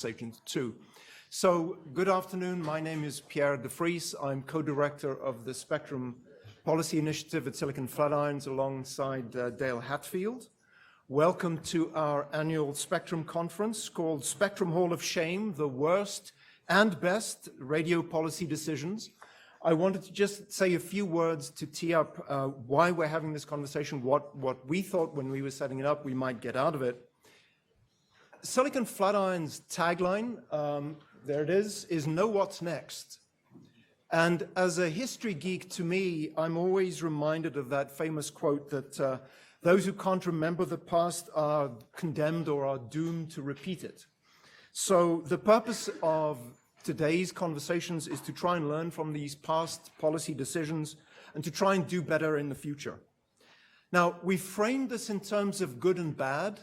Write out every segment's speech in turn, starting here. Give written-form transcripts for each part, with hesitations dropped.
conversations too. So good afternoon, my name is Pierre de Vries. I'm co-director of the Spectrum Policy Initiative at Silicon Flatirons alongside Dale Hatfield. Welcome to our annual Spectrum conference called Spectrum Hall of Shame, the worst and best radio policy decisions. I wanted to just say a few words to tee up why we're having this conversation, what we thought when we were setting it up we might get out of it. Silicon Flatirons' tagline, there it is know what's next. And as a history geek, to me, I'm always reminded of that famous quote that those who can't remember the past are condemned or are doomed to repeat it. So the purpose of today's conversations is to try and learn from these past policy decisions and to try and do better in the future. Now, we framed this in terms of good and bad.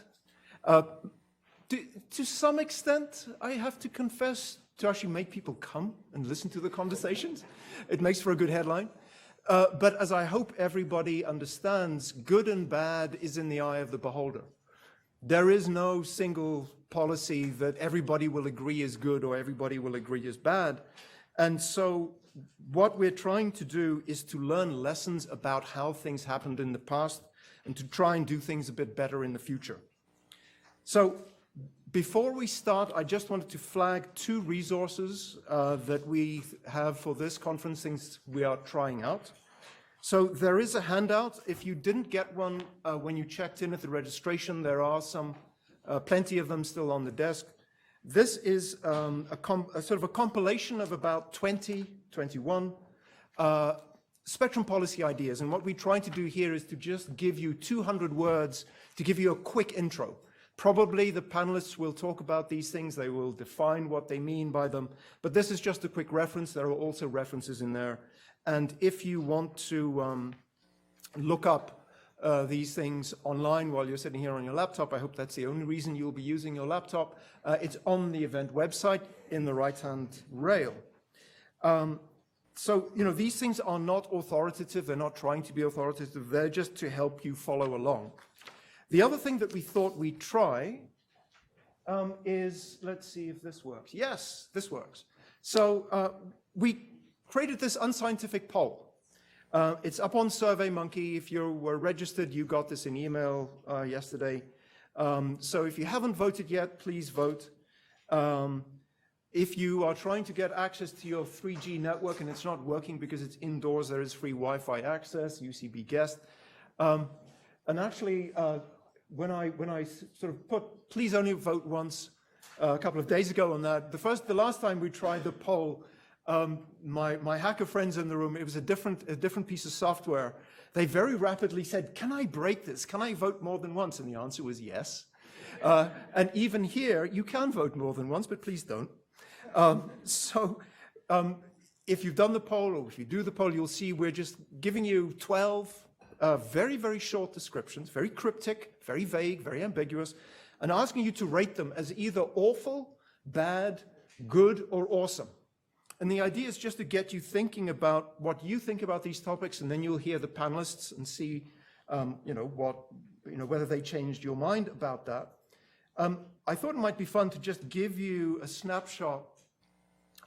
To some extent, I have to confess, to actually make people come and listen to the conversations. It makes for a good headline. But as I hope everybody understands, good and bad is in the eye of the beholder. There is no single policy that everybody will agree is good or everybody will agree is bad. And so what we're trying to do is to learn lessons about how things happened in the past and to try and do things a bit better in the future. So before we start, I just wanted to flag two resources that we have for this conference, things we are trying out. So there is a handout. If you didn't get one when you checked in at the registration, there are plenty of them still on the desk. This is a sort of a compilation of about 21 spectrum policy ideas. And what we're trying to do here is to just give you 200 words to give you a quick intro. Probably the panelists will talk about these things, they will define what they mean by them, but this is just a quick reference. There are also references in there. And if you want to look up these things online while you're sitting here on your laptop, I hope that's the only reason you'll be using your laptop, it's on the event website in the right-hand rail. So, you know, these things are not authoritative, they're not trying to be authoritative, they're just to help you follow along. The other thing that we thought we'd try is, let's see if this works. Yes, this works. So we created this unscientific poll. It's up on SurveyMonkey. If you were registered, you got this in email yesterday. So if you haven't voted yet, please vote. If you are trying to get access to your 3G network and it's not working because it's indoors, there is free Wi-Fi access, UCB guest. And actually, when I sort of put please only vote once a couple of days ago on that, the last time we tried the poll, my hacker friends in the room, it was a different piece of software. They very rapidly said, can I break this? Can I vote more than once? And the answer was yes. And even here, you can vote more than once, but please don't. If you've done the poll, or if you do the poll, you'll see we're just giving you 12 very, very short descriptions, very cryptic, very vague, very ambiguous, and asking you to rate them as either awful, bad, good, or awesome. And the idea is just to get you thinking about what you think about these topics, and then you'll hear the panelists and see, whether they changed your mind about that. I thought it might be fun to just give you a snapshot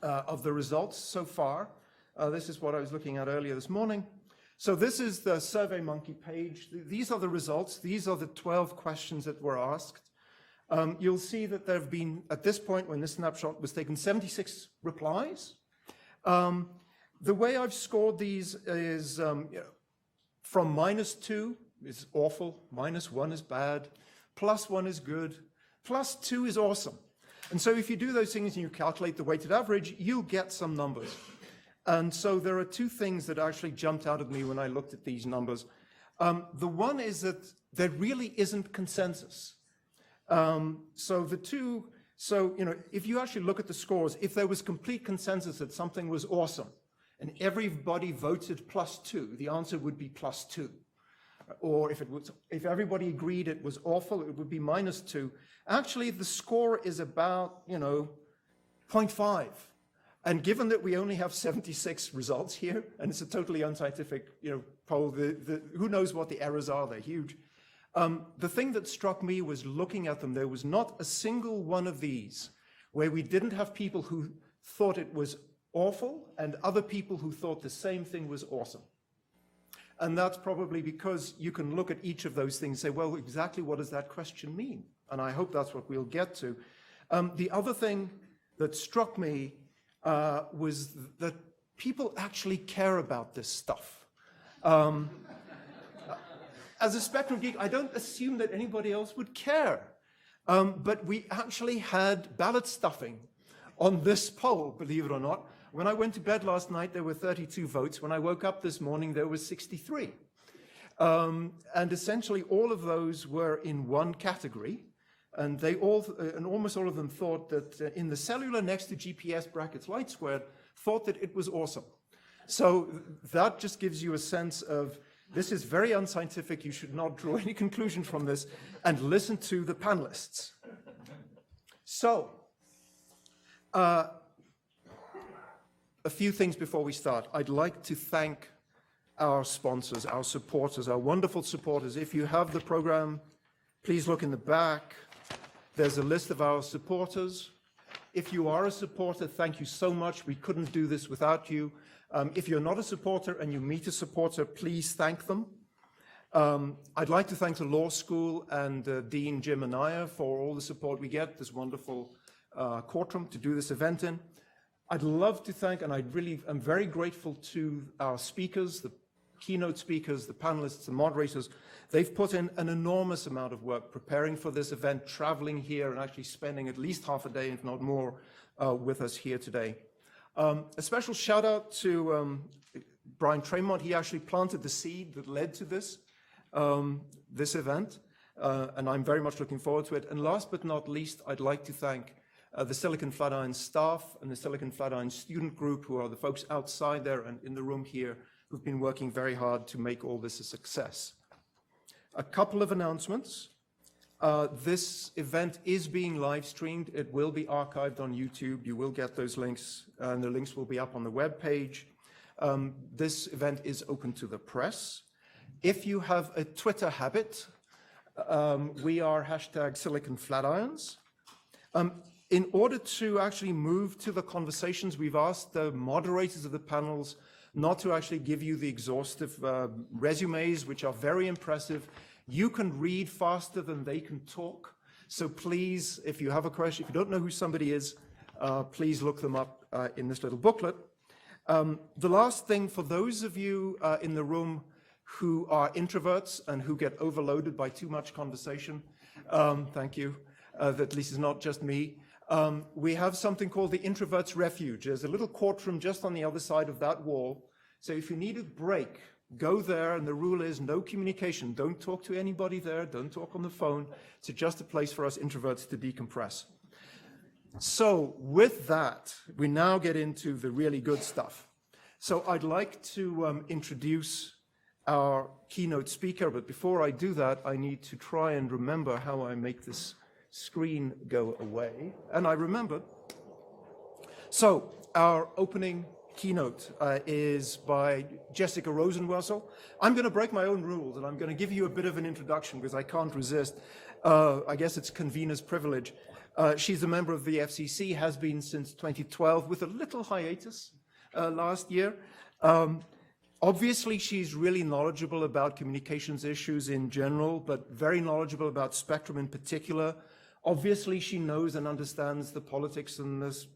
of the results so far. This is what I was looking at earlier this morning. So this is the SurveyMonkey page. These are the results. These are the 12 questions that were asked. You'll see that there have been, at this point when this snapshot was taken, 76 replies. The way I've scored these is from -2 is awful, -1 is bad, +1 is good, +2 is awesome. And so if you do those things and you calculate the weighted average, you'll get some numbers. And so there are two things that actually jumped out at me when I looked at these numbers. The one is that there really isn't consensus. If you actually look at the scores, if there was complete consensus that something was awesome and everybody voted +2, the answer would be +2. Or if everybody agreed it was awful, it would be -2. Actually, the score is about, 0.5. And given that we only have 76 results here, and it's a totally unscientific, poll, who knows what the errors are? They're huge. The thing that struck me was looking at them, there was not a single one of these where we didn't have people who thought it was awful and other people who thought the same thing was awesome. And that's probably because you can look at each of those things and say, well, exactly what does that question mean? And I hope that's what we'll get to. The other thing that struck me was that people actually care about this stuff. As a Spectrum geek, I don't assume that anybody else would care. But we actually had ballot stuffing on this poll, believe it or not. When I went to bed last night, there were 32 votes. When I woke up this morning, there was 63. And essentially, all of those were in one category. And they all, and almost all of them thought that in the cellular next to GPS brackets light squared, thought that it was awesome. So that just gives you a sense of, this is very unscientific, you should not draw any conclusions from this, and listen to the panelists. So, a few things before we start. I'd like to thank our sponsors, our supporters, our wonderful supporters. If you have the program, please look in the back. There's a list of our supporters. If you are a supporter, thank you so much. We couldn't do this without you. If you're not a supporter and you meet a supporter, please thank them. I'd like to thank the law school and Dean Jim Anaya for all the support we get, this wonderful courtroom to do this event in. I'd love to thank, and I really am very grateful to our speakers, the keynote speakers, the panelists, the moderators. They've put in an enormous amount of work preparing for this event, traveling here and actually spending at least half a day, if not more, with us here today. A special shout out to Brian Tremont. He actually planted the seed that led to this, this event, and I'm very much looking forward to it. And last but not least, I'd like to thank the Silicon Flatiron staff and the Silicon Flatiron student group, who are the folks outside there and in the room here, who've been working very hard to make all this a success. A couple of announcements. This event is being live streamed. It will be archived on YouTube. You will get those links, and the links will be up on the web page. This event is open to the press. If you have a Twitter habit, we are #SiliconFlatirons. In order to actually move to the conversations, we've asked the moderators of the panels not to actually give you the exhaustive resumes, which are very impressive. You can read faster than they can talk. So please, if you have a question, if you don't know who somebody is, please look them up in this little booklet. The last thing, for those of you in the room who are introverts and who get overloaded by too much conversation, thank you, that at least is not just me. We have something called the Introverts Refuge. There's a little courtroom just on the other side of that wall. So if you need a break, go there, and the rule is no communication. Don't talk to anybody there. Don't talk on the phone. It's just a place for us introverts to decompress. So with that, we now get into the really good stuff. So I'd like to introduce our keynote speaker, but before I do that, I need to try and remember how I make this screen go away. And I remembered. So our opening keynote is by Jessica Rosenworcel. I'm going to break my own rules, and I'm going to give you a bit of an introduction because I can't resist. I guess it's convener's privilege. She's a member of the FCC, has been since 2012, with a little hiatus last year. Obviously, she's really knowledgeable about communications issues in general, but very knowledgeable about spectrum in particular. Obviously, she knows and understands the politics and this,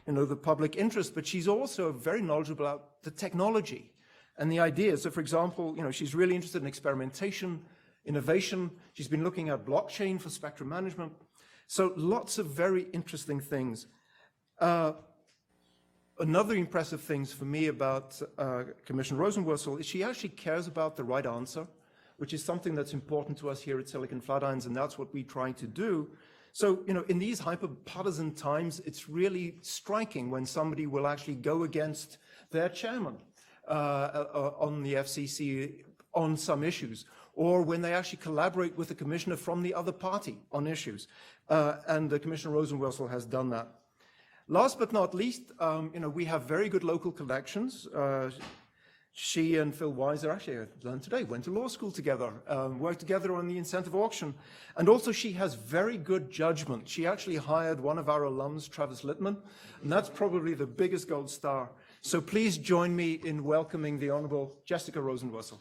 the public interest, but she's also very knowledgeable about the technology and the ideas. So, for example, she's really interested in experimentation, innovation. She's been looking at blockchain for spectrum management. So, lots of very interesting things. Another impressive thing for me about Commissioner Rosenworcel is she actually cares about the right answer, which is something that's important to us here at Silicon Flatirons, and that's what we try to do. So, in these hyper-partisan times, it's really striking when somebody will actually go against their chairman on the FCC on some issues, or when they actually collaborate with the commissioner from the other party on issues. And Commissioner Rosenworcel has done that. Last but not least, we have very good local connections. She and Phil Weiser, actually I learned today, went to law school together, worked together on the incentive auction. And also she has very good judgment. She actually hired one of our alums, Travis Littman, and that's probably the biggest gold star. So please join me in welcoming the Honorable Jessica Rosenwussel.